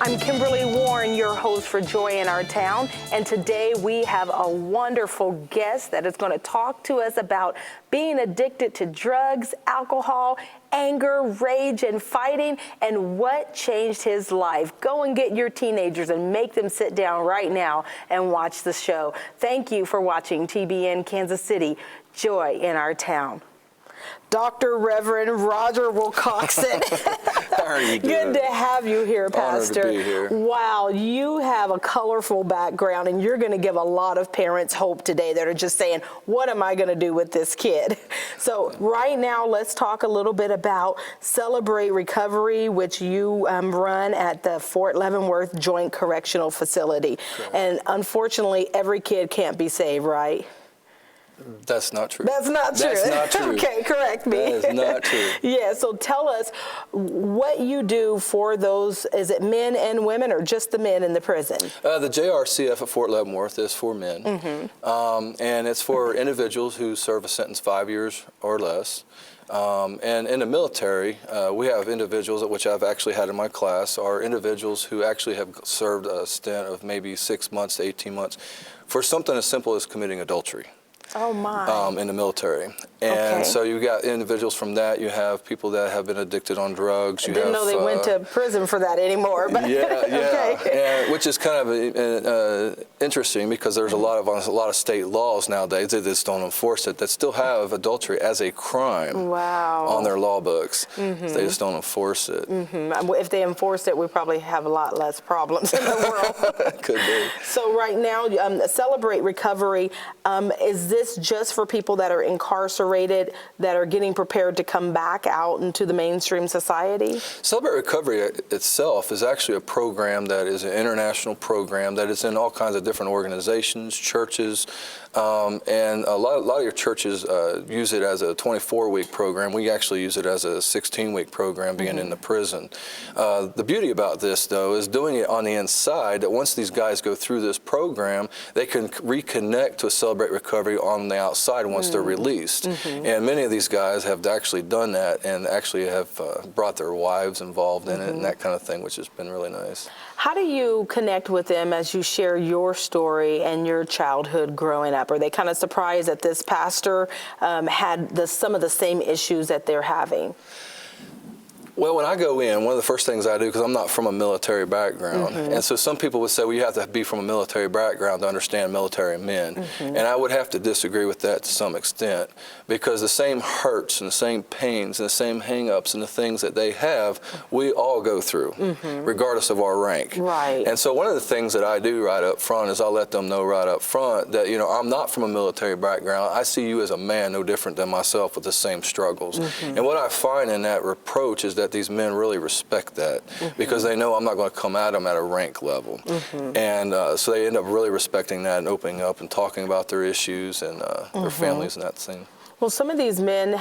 I'm Kimberly Warren, your host for Joy in Our Town, and today we have a wonderful guest that is going to talk to us about being addicted to drugs, alcohol, anger, rage, and fighting, and what changed his life. Go and get your teenagers and make them sit down right now and watch the show. Thank you for watching TBN Kansas City, Joy in Our Town. Dr. Reverend Roger Wilcoxen. How are you doing? Good to have you here, Pastor. Honored to be here. Wow, you have a colorful background, and you're going to give a lot of parents hope today that are just saying, what am I going to do with this kid? So right now, let's talk a little bit about Celebrate Recovery, which you run at the Fort Leavenworth Joint Correctional Facility. Sure. And unfortunately, every kid can't be saved, right? That's not true. That's not true. That's not true. Okay, correct me. That is not true. Yeah, so tell us what you do for those, is it men and women or just the men in the prison? The JRCF at Fort Leavenworth is for men, and it's for individuals who serve a sentence 5 years or less. And in the military, we have individuals, which I've actually had in my class, are individuals who actually have served a stint of maybe 6 months to 18 months for something as simple as committing adultery. Oh my. In the military. And so you've got individuals from that. You have people that have been addicted on drugs. I didn't know they went to prison for that anymore. But yeah, okay. And, which is kind of interesting because there's a lot of state laws nowadays that just don't enforce it, that still have adultery as a crime on their law books. They just don't enforce it. If they enforced it, we probably have a lot less problems in the world. Could be. So right now, Celebrate Recovery, is this just for people that are incarcerated, that are getting prepared to come back out into the mainstream society? Celebrate Recovery itself is actually a program that is an international program that is in all kinds of different organizations, churches, and a lot of your churches use it as a 24-week program. We actually use it as a 16-week program being in the prison. The beauty about this, though, is doing it on the inside, that once these guys go through this program, they can reconnect to a Celebrate Recovery on the outside once they're released. And many of these guys have actually done that and actually have brought their wives involved in it and that kind of thing, which has been really nice. How do you connect with them as you share your story and your childhood growing up? Are they kind of surprised that this pastor had some of the same issues that they're having? Well, when I go in, one of the first things I do, because I'm not from a military background, and so some people would say, well, you have to be from a military background to understand military men. And I would have to disagree with that to some extent, because the same hurts and the same pains and the same hang-ups and the things that they have, we all go through, regardless of our rank. Right. And so one of the things that I do right up front is I'll let them know right up front that, you know, I'm not from a military background. I see you as a man no different than myself with the same struggles. And what I find in that reproach is that these men really respect that because they know I'm not going to come at them at a rank level. And so they end up really respecting that and opening up and talking about their issues and their families and that thing. Well, some of these men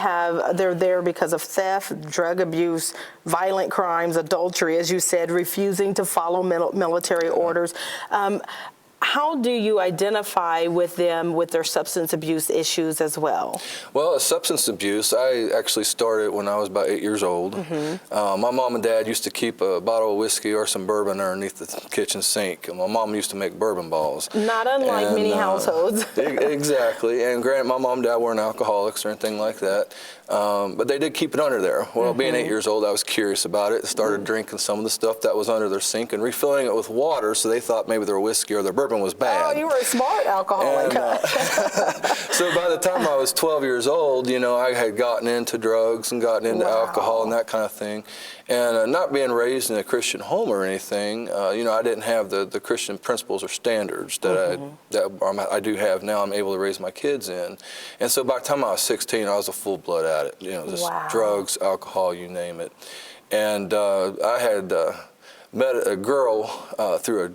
they're there because of theft, drug abuse, violent crimes, adultery, as you said, refusing to follow military orders. How do you identify with them with their substance abuse issues as well? Well, substance abuse, I actually started when I was about 8 years old. My mom and dad used to keep a bottle of whiskey or some bourbon underneath the kitchen sink. And my mom used to make bourbon balls. Not unlike many households. Exactly. And granted, my mom and dad weren't alcoholics or anything like that. But they did keep it under there. Well, being 8 years old, I was curious about it. Started drinking some of the stuff that was under their sink and refilling it with water, so they thought maybe their whiskey or their bourbon was bad. Oh, you were a smart alcoholic. So by the time I was 12 years old, you know, I had gotten into drugs and gotten into alcohol and that kind of thing. And not being raised in a Christian home or anything, you know, I didn't have the Christian principles or standards that I do have now. I'm able to raise my kids in. And so by the time I was 16, I was a full blood addict, you know, just drugs, alcohol, you name it. And I had met a girl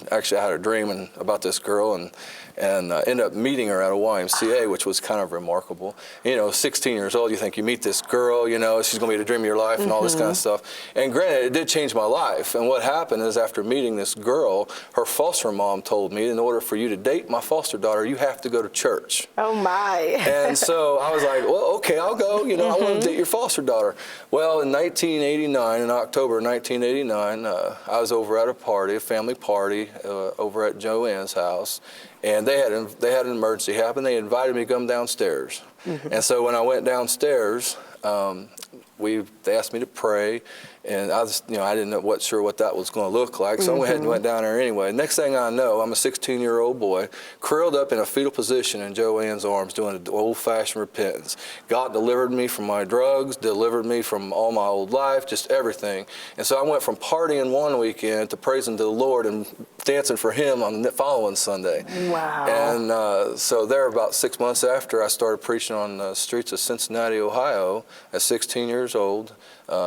actually I had a dream about this girl and ended up meeting her at a YMCA, which was kind of remarkable. You know, 16 years old, you think you meet this girl, you know, she's going to be the dream of your life and all this kind of stuff. And granted, it did change my life. And what happened is after meeting this girl, her foster mom told me, in order for you to date my foster daughter, you have to go to church. Oh, my. And so I was like, well, okay, I'll go. You know, I want to date your foster daughter. Well, in 1989, in October 1989, I was over at a party, a family party, over at Joanne's house, and they had an emergency happen. They invited me to come downstairs, and so when I went downstairs, they asked me to pray, and I didn't know sure what that was going to look like, so I went ahead and went down there anyway. Next thing I know, I'm a 16-year-old boy, curled up in a fetal position in Joanne's arms, doing an old-fashioned repentance. God delivered me from my drugs, delivered me from all my old life, just everything. And so I went from partying one weekend to praising the Lord and dancing for Him on the following Sunday. Wow. And so there, about 6 months after, I started preaching on the streets of Cincinnati, Ohio, at 16 years old,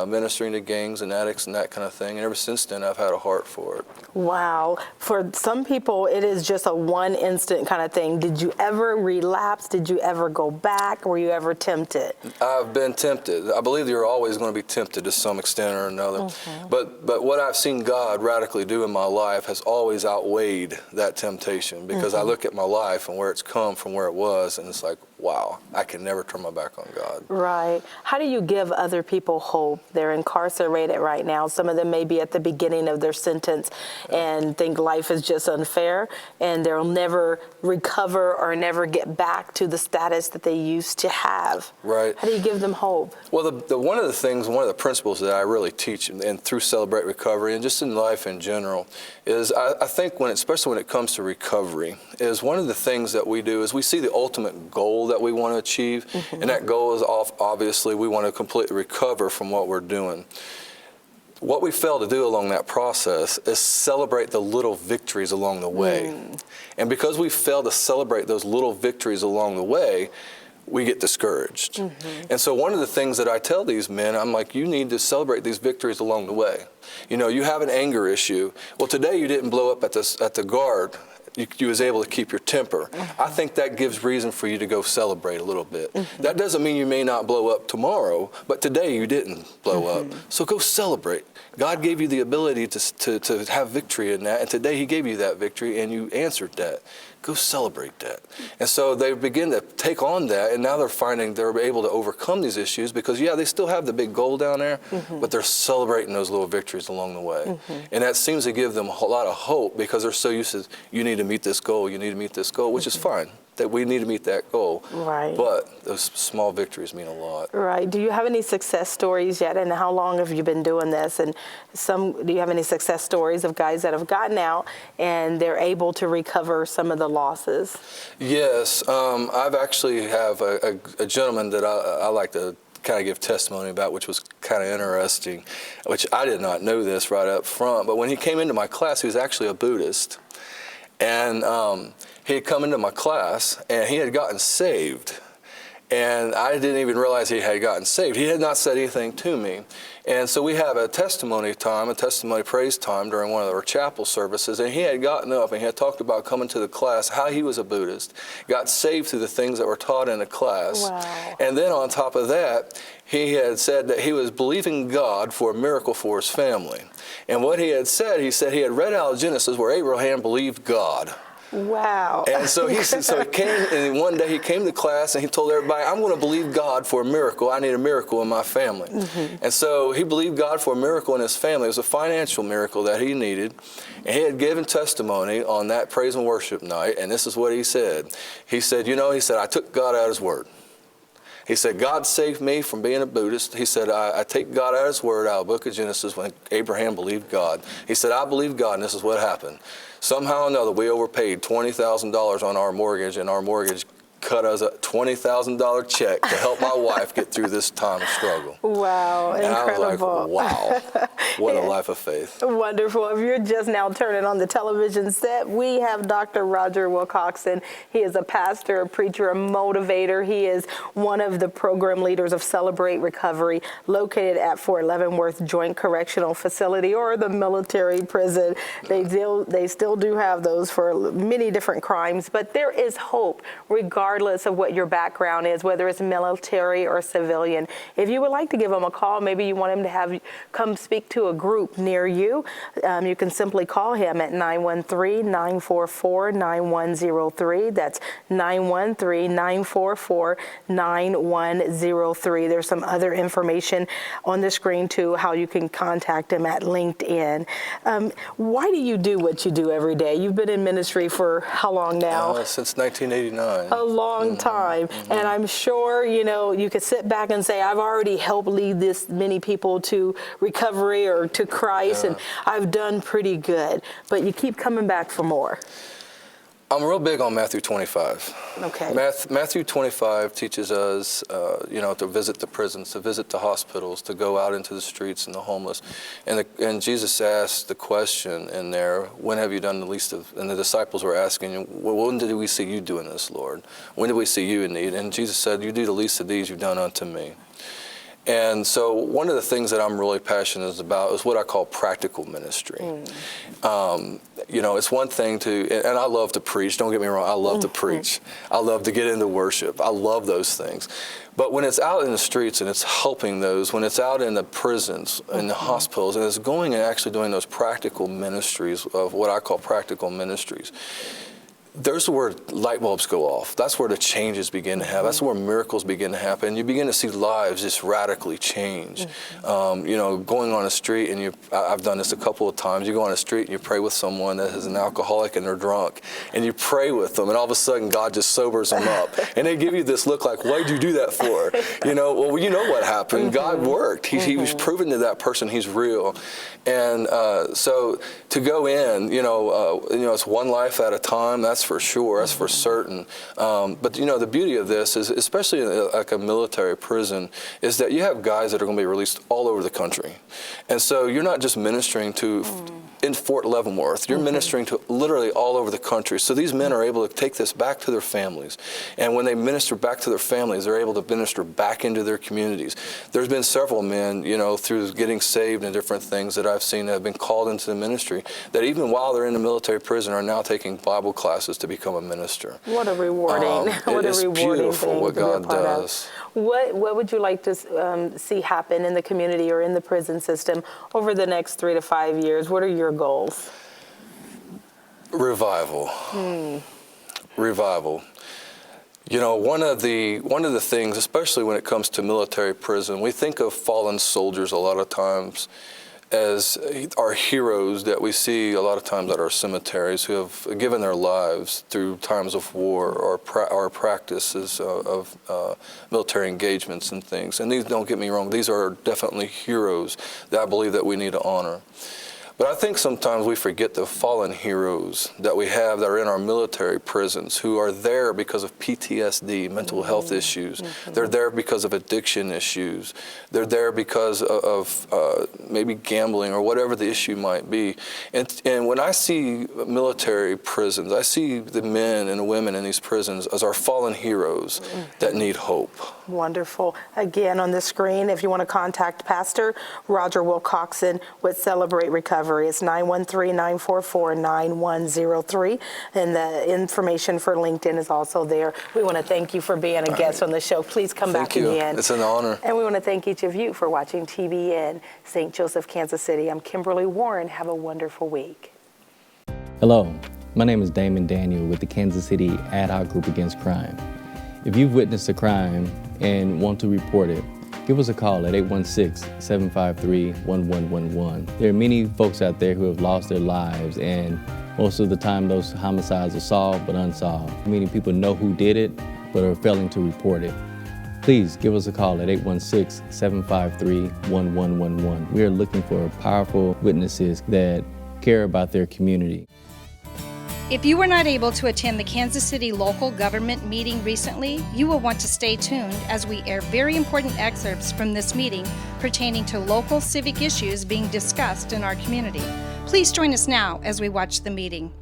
ministering to gangs and addicts and that kind of thing. And ever since then, I've had a heart for it. Wow. For some people, it is just a one instant kind of thing. Did you ever relapse? Did you ever go back? Were you ever tempted? I've been tempted. I believe you're always going to be tempted to some extent or another. But what I've seen God radically do in my life has always outweighed that temptation, because I look at my life and where it's come from where it was, and it's like, wow, I can never turn my back on God. Right. How do you give other people hope? They're incarcerated right now. Some of them may be at the beginning of their sentence and think life is just unfair, and they'll never recover or never get back to the status that they used to have. Right. How do you give them hope? Well, one of the principles that I really teach, and through Celebrate Recovery and just in life in general, is I think especially when it comes to recovery, is one of the things that we do is we see the ultimate goal that we want to achieve, and that goal is obviously we want to completely recover from what we're doing. What we fail to do along that process is celebrate the little victories along the way. And because we fail to celebrate those little victories along the way, we get discouraged. And so one of the things that I tell these men, I'm like, you need to celebrate these victories along the way. You know, you have an anger issue. Well, today you didn't blow up at the guard. You was able to keep your temper. I think that gives reason for you to go celebrate a little bit. That doesn't mean you may not blow up tomorrow, but today you didn't blow up. So go celebrate. God gave you the ability to have victory in that, and today He gave you that victory, and you answered that. Go celebrate that. And so they begin to take on that, and now they're finding they're able to overcome these issues because, yeah, they still have the big goal down there, but they're celebrating those little victories along the way. And that seems to give them a lot of hope because they're so used to, you need to meet this goal, you need to meet this goal, which is fine. That we need to meet that goal. Right. But those small victories mean a lot. Right. Do you have any success stories yet? And how long have you been doing this? And do you have any success stories of guys that have gotten out and they're able to recover some of the losses? Yes. I've actually have a gentleman that I like to kind of give testimony about, which was kind of interesting, which I did not know this right up front. But when he came into my class, he was actually a Buddhist. And he had come into my class, and he had gotten saved. And I didn't even realize he had gotten saved. He had not said anything to me. And so we have a testimony praise time during one of our chapel services, and he had gotten up and he had talked about coming to the class, how he was a Buddhist, got saved through the things that were taught in the class. Wow. And then on top of that, he had said that he was believing God for a miracle for his family. And what he said he had read out of Genesis where Abraham believed God. Wow. And so he came, and one day he came to class and he told everybody, I'm going to believe God for a miracle. I need a miracle in my family. And so he believed God for a miracle in his family. It was a financial miracle that he needed. And he had given testimony on that praise and worship night. And this is what he said. He said, I took God at His word. He said, God saved me from being a Buddhist. He said, I take God at His word out of the book of Genesis when Abraham believed God. He said, I believed God, and this is what happened. Somehow or another, we overpaid $20,000 on our mortgage, and our mortgage cut us a $20,000 check to help my wife get through this time of struggle. Wow, and incredible. I was like, wow, what a life of faith. Wonderful. If you're just now turning on the television set, we have Dr. Roger Wilcoxen. He is a pastor, a preacher, a motivator. He is one of the program leaders of Celebrate Recovery, located at Leavenworth Joint Correctional Facility, or the military prison. They still do have those for many different crimes, but there is hope regardless regardless of what your background is, whether it's military or civilian. If you would like to give him a call, maybe you want him to have come speak to a group near you, you can simply call him at 913-944-9103. That's 913-944-9103. There's some other information on the screen too, how you can contact him at LinkedIn. Why do you do what you do every day? You've been in ministry for how long now? Since 1989. A long time. And I'm sure, you know, you could sit back and say, I've already helped lead this many people to recovery or to Christ, and I've done pretty good. But you keep coming back for more. I'm real big on Matthew 25. Okay. Matthew 25 teaches us, you know, to visit the prisons, to visit the hospitals, to go out into the streets and the homeless. And Jesus asked the question in there, when have you done the least of, and the disciples were asking, well, when did we see you doing this, Lord? When did we see you in need? And Jesus said, you do the least of these, you've done unto me. And so one of the things that I'm really passionate about is what I call practical ministry. You know, it's one thing to, and I love to preach, don't get me wrong, I love to preach. I love to get into worship. I love those things. But when it's out in the streets and it's helping those, when it's out in the prisons, in the hospitals, and it's going and actually doing those practical ministries of what I call practical ministries, there's where light bulbs go off. That's where the changes begin to happen. That's where miracles begin to happen. You begin to see lives just radically change. You know, going on a street, and I've done this a couple of times, you go on a street and you pray with someone that is an alcoholic and they're drunk, and you pray with them, and all of a sudden God just sobers them up. And they give you this look like, why did you do that for? You know, well, you know what happened. God worked. He was proving to that person he's real. And so to go in, you know, it's one life at a time, that's for sure, that's for certain. But you know, the beauty of this is, especially in like a military prison, is that you have guys that are going to be released all over the country. And so you're not just ministering to in Fort Leavenworth, you're ministering to literally all over the country. So these men are able to take this back to their families. And when they minister back to their families, they're able to minister back into their communities. There's been several men, you know, through getting saved and different things that I've seen that have been called into the ministry, that even while they're in the military prison are now taking Bible classes to become a minister. What a rewarding, what a rewarding beautiful thing what to be a God part does. of. What would you like to see happen in the community or in the prison system over the next 3 to 5 years? What are your goals? Revival. Revival. You know, one of the things, especially when it comes to military prison, we think of fallen soldiers a lot of times as our heroes that we see a lot of times at our cemeteries, who have given their lives through times of war or practices of military engagements and things. And these, don't get me wrong, these are definitely heroes that I believe that we need to honor. But I think sometimes we forget the fallen heroes that we have that are in our military prisons, who are there because of PTSD, mental health issues. They're there because of addiction issues. They're there because of maybe gambling or whatever the issue might be. And when I see military prisons, I see the men and the women in these prisons as our fallen heroes that need hope. Wonderful. Again, on the screen, if you want to contact Pastor Roger Wilcoxen with Celebrate Recovery, it's 913-944-9103, and the information for LinkedIn is also there. We want to thank you for being a guest on the show. Please come back again. It's an honor. And we want to thank each of you for watching TBN, St. Joseph, Kansas City. I'm Kimberly Warren. Have a wonderful week. Hello, my name is Damon Daniel with the Kansas City Ad Hoc Group Against Crime. If you've witnessed a crime and want to report it, give us a call at 816-753-1111. There are many folks out there who have lost their lives, and most of the time those homicides are solved but unsolved, meaning people know who did it but are failing to report it. Please give us a call at 816-753-1111. We are looking for powerful witnesses that care about their community. If you were not able to attend the Kansas City local government meeting recently, you will want to stay tuned as we air very important excerpts from this meeting pertaining to local civic issues being discussed in our community. Please join us now as we watch the meeting.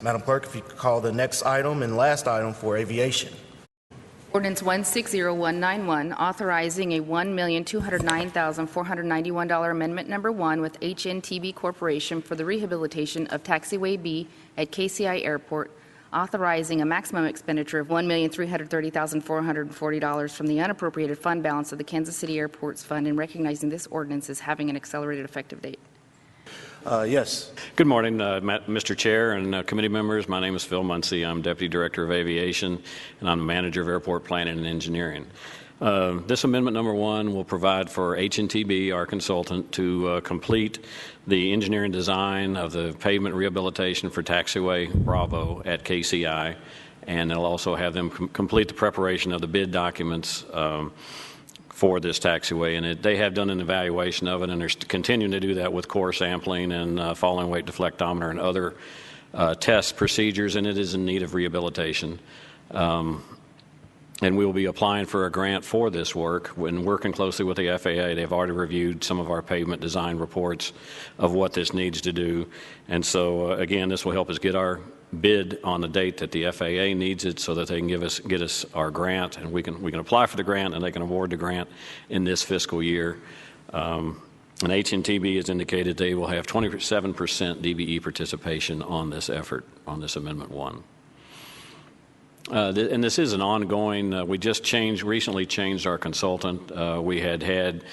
Madam Clerk, if you could call the next item and last item for aviation. Ordinance 160191, authorizing a $1,209,491 Amendment Number 1 with HNTB Corporation for the rehabilitation of Taxiway B at KCI Airport, authorizing a maximum expenditure of $1,330,440 from the unappropriated fund balance of the Kansas City Airport's fund and recognizing this ordinance as having an accelerated effective date. Yes. Good morning, Mr. Chair and committee members. My name is Phil Muncie. I'm Deputy Director of Aviation, and I'm the Manager of Airport Planning and Engineering. This amendment number 1 will provide for H&TB, our consultant, to complete the engineering design of the pavement rehabilitation for taxiway Bravo at KCI, and it'll also have them complete the preparation of the bid documents for this taxiway, and they have done an evaluation of it, and they're continuing to do that with core sampling and falling weight deflectometer and other test procedures, and it is in need of rehabilitation. And we will be applying for a grant for this work. When working closely with the FAA, they've already reviewed some of our pavement design reports of what this needs to do. And so, again, this will help us get our bid on the date that the FAA needs it so that they can get us our grant, and we can apply for the grant and they can award the grant in this fiscal year. And H&TB has indicated they will have 27% DBE participation on this effort, on this Amendment 1. And this is an ongoing, we just recently changed our consultant. We had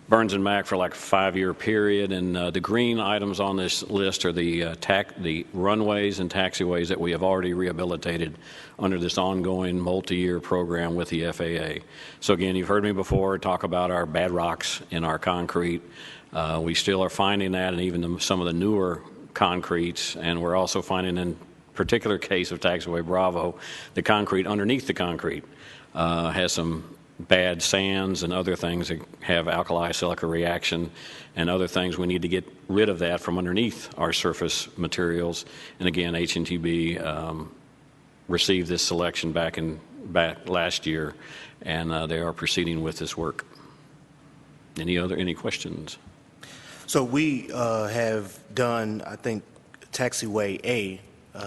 Burns & Mack for like a 5-year period, and the green items on this list are the runways and taxiways that we have already rehabilitated under this ongoing multi-year program with the FAA. So again, you've heard me before talk about our bad rocks in our concrete. We still are finding that, and even some of the newer concretes, and we're also finding in particular case of taxiway Bravo, the concrete underneath the concrete has some bad sands and other things that have alkali silica reaction and other things. We need to get rid of that from underneath our surface materials. And again, H&TB received this selection back last year, and they are proceeding with this work. Any questions? So we have done, I think, taxiway A.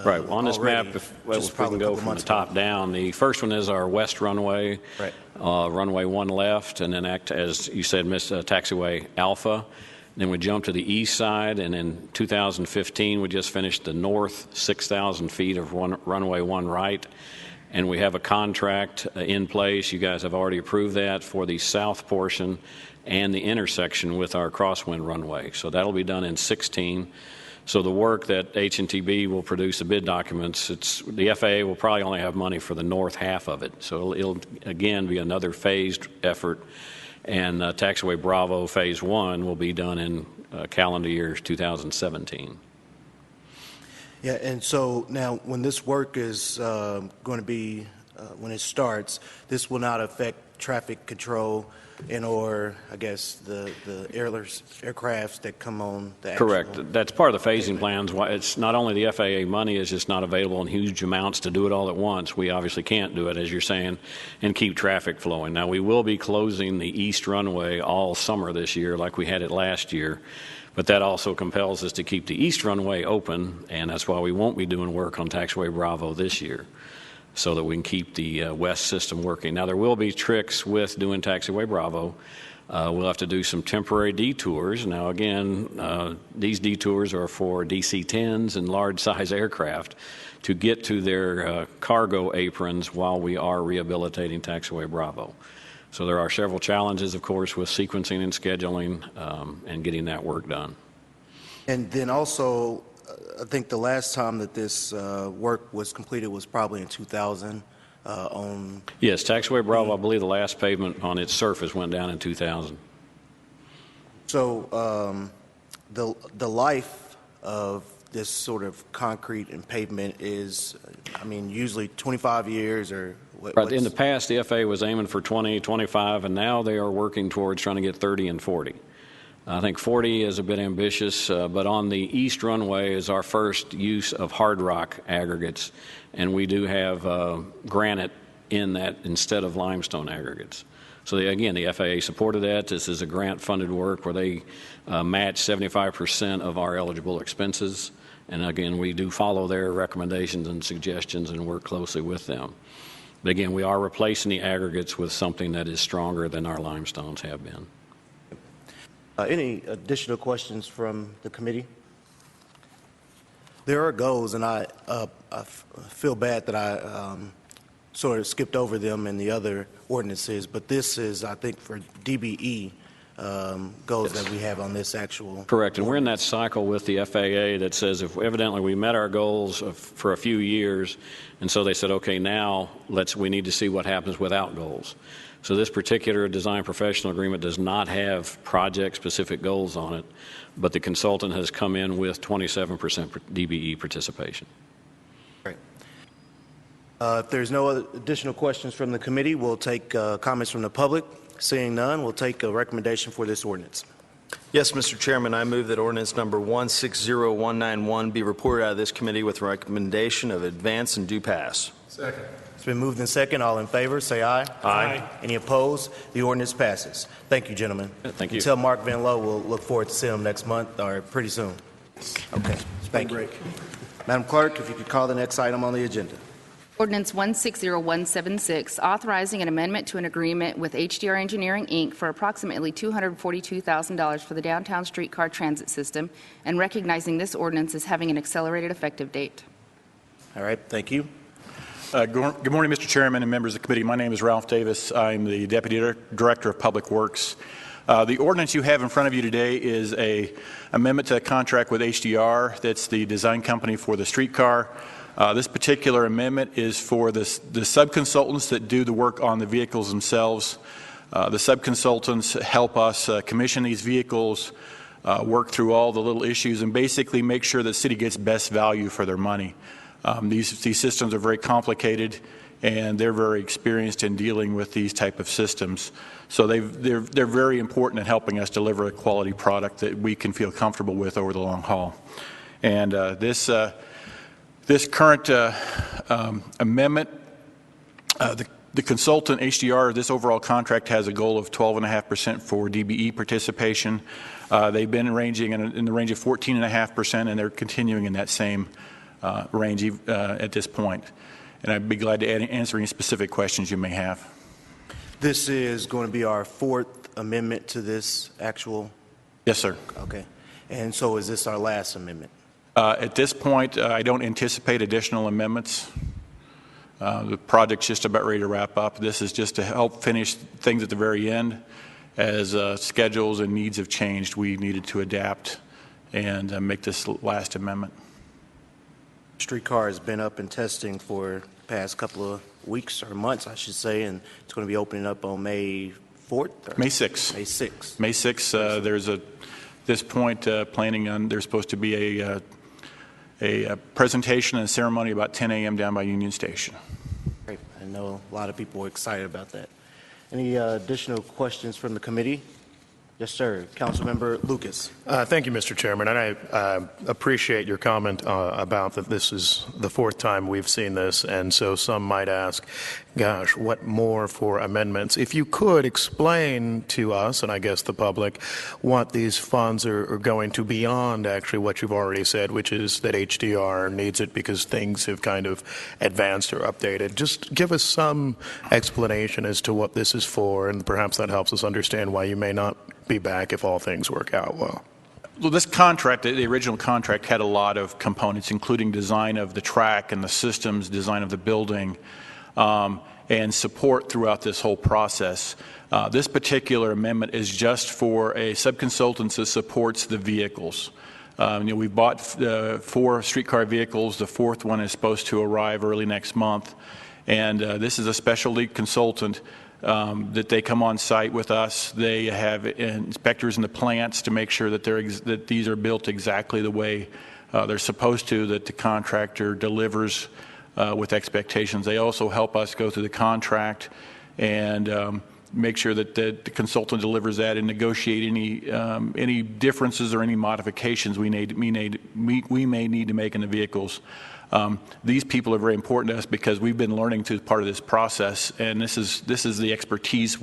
Right. On this already, map, if we can go from the top down, the first one is our west runway, right. Runway 1 left, and then as you said, taxiway Alpha. Then we jump to the east side, and in 2015 we just finished the north 6,000 feet of runway 1 right, and we have a contract in place. You guys have already approved that for the south portion and the intersection with our crosswind runway. So that'll be done in 2016. So the work that H&TB will produce the bid documents, the FAA will probably only have money for the north half of it. So it'll again be another phased effort, and taxiway Bravo Phase 1 will be done in calendar year 2017. Yeah, and so now when this work is going to be, when it starts, this will not affect traffic control or I guess the aircrafts that come on the actual. Correct. That's part of the phasing plans. It's not only the FAA money is just not available in huge amounts to do it all at once. We obviously can't do it, as you're saying, and keep traffic flowing. Now, we will be closing the east runway all summer this year like we had it last year, but that also compels us to keep the east runway open, and that's why we won't be doing work on taxiway Bravo this year, so that we can keep the west system working. Now, there will be tricks with doing taxiway Bravo. We'll have to do some temporary detours. Now, again, these detours are for DC-10s and large-size aircraft to get to their cargo aprons while we are rehabilitating taxiway Bravo. So there are several challenges, of course, with sequencing and scheduling and getting that work done. And then also, I think the last time that this work was completed was probably in 2000 on... Yes, taxiway Bravo, I believe the last pavement on its surface went down in 2000. So the life of this sort of concrete and pavement is, I mean, usually 25 years or what? Right. In the past, the FAA was aiming for 20, 25, and now they are working towards trying to get 30 and 40. I think 40 is a bit ambitious, but on the east runway is our first use of hard rock aggregates, and we do have granite in that instead of limestone aggregates. So again, the FAA supported that. This is a grant-funded work where they match 75% of our eligible expenses, and again, we do follow their recommendations and suggestions and work closely with them. But again, we are replacing the aggregates with something that is stronger than our limestones have been. Any additional questions from the committee? There are goals, and I feel bad that I sort of skipped over them in the other ordinances, but this is, I think, for DBE goals that we have on this actual. Correct, and we're in that cycle with the FAA that says if evidently we met our goals for a few years, and so they said, okay, now we need to see what happens without goals. So this particular design professional agreement does not have project-specific goals on it, but the consultant has come in with 27% DBE participation. Great. If there's no other additional questions from the committee, we'll take comments from the public. Seeing none, we'll take a recommendation for this ordinance. Yes, Mr. Chairman, I move that ordinance number 160191 be reported out of this committee with recommendation of advance and due pass. Second. It's been moved and second. All in favor, say aye. Aye. Any opposed? The ordinance passes. Thank you, gentlemen. Thank you. Until Mark Van Lowe, we'll look forward to seeing him next month or pretty soon. Okay. Thank you. Madam Clerk, if you could call the next item on the agenda. Ordinance 160176, authorizing an amendment to an agreement with HDR Engineering, Inc. for approximately $242,000 for the downtown streetcar transit system and recognizing this ordinance as having an accelerated effective date. All right. Thank you. Good morning, Mr. Chairman and members of the committee. My name is Ralph Davis. I'm the Deputy Director of Public Works. The ordinance you have in front of you today is an amendment to a contract with HDR. That's the design company for the streetcar. This particular amendment is for the sub-consultants that do the work on the vehicles themselves. The sub-consultants help us commission these vehicles, work through all the little issues, and basically make sure the city gets best value for their money. These systems are very complicated, and they're very experienced in dealing with these type of systems. So they're very important in helping us deliver a quality product that we can feel comfortable with over the long haul. And this current amendment, the consultant, HDR, this overall contract has a goal of 12.5% for DBE participation. They've been ranging in the range of 14.5%, and they're continuing in that same range at this point. And I'd be glad to answer any specific questions you may have. This is going to be our fourth amendment to this actual? Yes, sir. Okay. And so is this our last amendment? At this point, I don't anticipate additional amendments. The project's just about ready to wrap up. This is just to help finish things at the very end. As schedules and needs have changed, we needed to adapt and make this last amendment. Streetcar has been up in testing for the past couple of weeks or months, I should say, and it's going to be opening up on May 4th? May 6th. May 6th. May 6th, there's this point planning on, there's supposed to be a presentation and a ceremony about 10 a.m. down by Union Station. Great. I know a lot of people are excited about that. Any additional questions from the committee? Yes, sir. Councilmember Lucas. Thank you, Mr. Chairman. And I appreciate your comment about that this is the fourth time we've seen this. And so some might ask, gosh, what more for amendments? If you could explain to us, and I guess the public, what these funds are going to beyond actually what you've already said, which is that HDR needs it because things have kind of advanced or updated. Just give us some explanation as to what this is for, and perhaps that helps us understand why you may not be back if all things work out well. Well, this contract, the original contract, had a lot of components, including design of the track and the systems, design of the building, and support throughout this whole process. This particular amendment is just for a subconsultant that supports the vehicles. We bought 4 streetcar vehicles. The 4th one is supposed to arrive early next month. And this is a specialty consultant that they come on site with us. They have inspectors in the plants to make sure that that these are built exactly the way they're supposed to, that the contractor delivers with expectations. They also help us go through the contract and make sure that the consultant delivers that and negotiate any differences or any modifications we may need to make in the vehicles. These people are very important to us because we've been learning through part of this process, and this is the expertise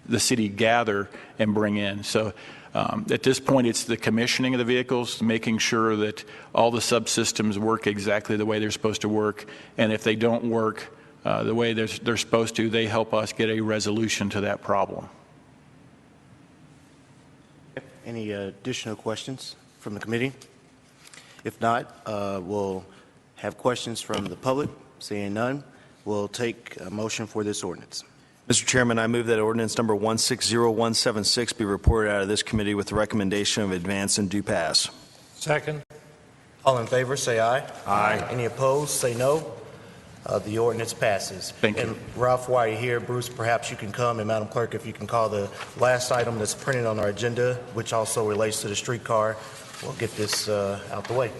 the city gather and bring in. So at this point, it's the commissioning of the vehicles, making sure that all the subsystems work exactly the way they're supposed to work, and if they don't work the way they're supposed to, they help us get a resolution to that problem. Any additional questions from the committee? If not, we'll have questions from the public. Seeing none, we'll take a motion for this ordinance. Mr. Chairman, I move that ordinance number 160176 be reported out of this committee with the recommendation of advance and due pass. Second. All in favor, say aye. Aye. Any opposed, say no. The ordinance passes. Thank you. And Ralph, while you're here, Bruce, perhaps you can come, and Madam Clerk, if you can call the last item that's printed on our agenda, which also relates to the streetcar. We'll get this out the way.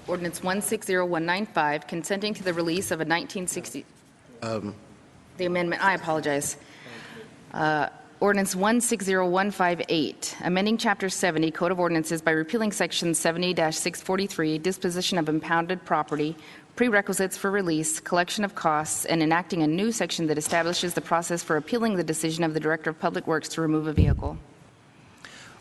Ordinance 160195, consenting to the release of a 1960... the amendment, I apologize. Ordinance 160158, amending Chapter 70, Code of Ordinances by repealing Section 70-643, disposition of impounded property, prerequisites for release, collection of costs, and enacting a new section that establishes the process for appealing the decision of the Director of Public Works to remove a vehicle.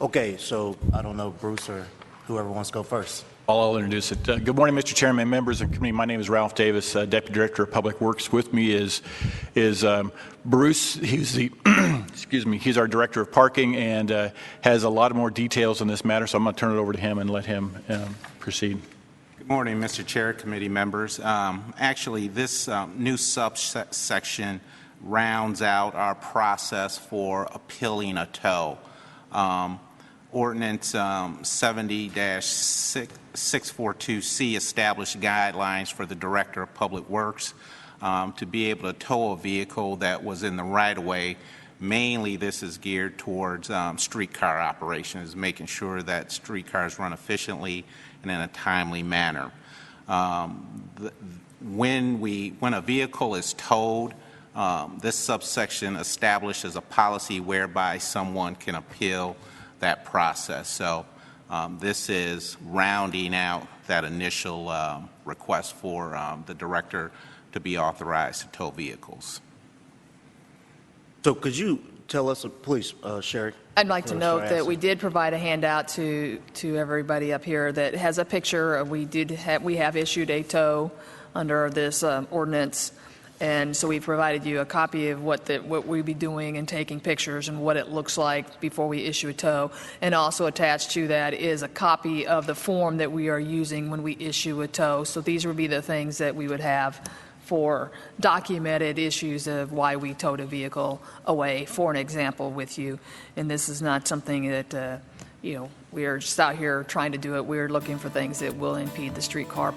Okay, so I don't know, Bruce or whoever wants to go first. I'll introduce it. Good morning, Mr. Chairman, members of the committee. My name is Ralph Davis, Deputy Director of Public Works. With me is Bruce. He's the excuse me. He's our Director of Parking and has a lot more details on this matter. So I'm going to turn it over to him and let him proceed. Good morning, Mr. Chair, committee members. Actually, this new subsection rounds out our process for appealing a tow. Ordinance 70-642C established guidelines for the Director of Public Works to be able to tow a vehicle that was in the right-of-way. Mainly, this is geared towards streetcar operations, making sure that streetcars run efficiently and in a timely manner. When a vehicle is towed, this subsection establishes a policy whereby someone can appeal that process. So this is rounding out that initial request for the director to be authorized to tow vehicles. So could you tell us, please, Sherry? I'd like to note that we did provide a handout to everybody up here that has a picture. We have issued a tow under this ordinance. And so we provided you a copy of what we'll be doing and taking pictures and what it looks like before we issue a tow. And also attached to that is a copy of the form that we are using when we issue a tow. So these would be the things that we would have for documented issues of why we towed a vehicle away, for an example, with you. And this is not something that, we are just out here trying to do it. We're looking for things that will impede the streetcar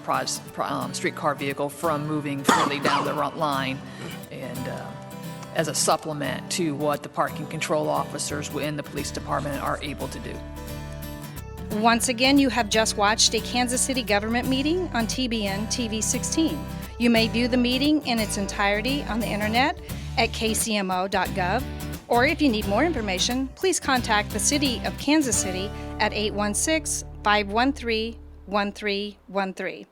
vehicle from moving freely down the line, and as a supplement to what the parking control officers in the police department are able to do. Once again, you have just watched a Kansas City government meeting on TBN TV 16. You may view the meeting in its entirety on the internet at kcmo.gov. Or if you need more information, please contact the City of Kansas City at 816-513-1313.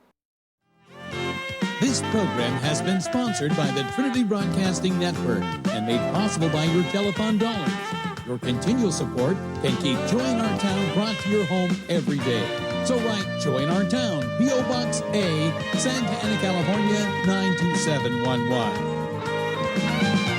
This program has been sponsored by the Trinity Broadcasting Network and made possible by your telephone dollars. Your continual support can keep Joy in Our Town brought to your home every day. So write Joy in Our Town, P.O. Box A, Santa Ana, California, 92711.